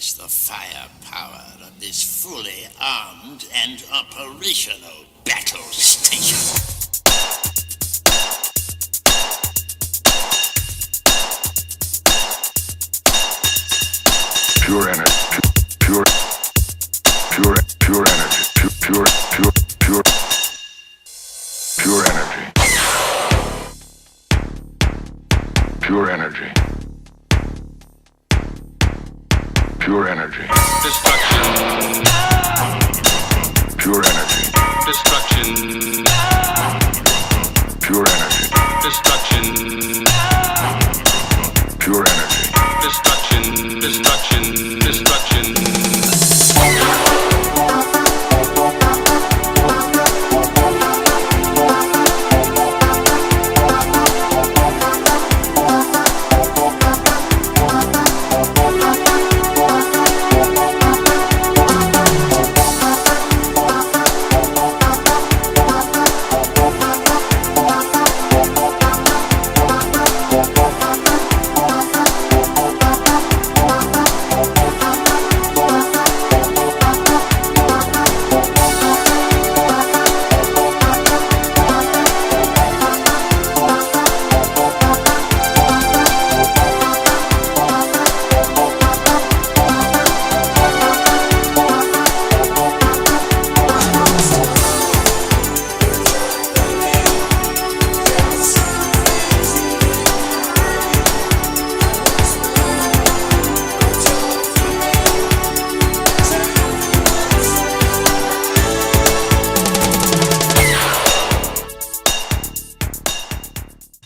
witness the firepower of this fully armed and operational battle station. Pure energy, pure energy, pure energy, pure energy, pure energy, destruction, pure energy, destruction.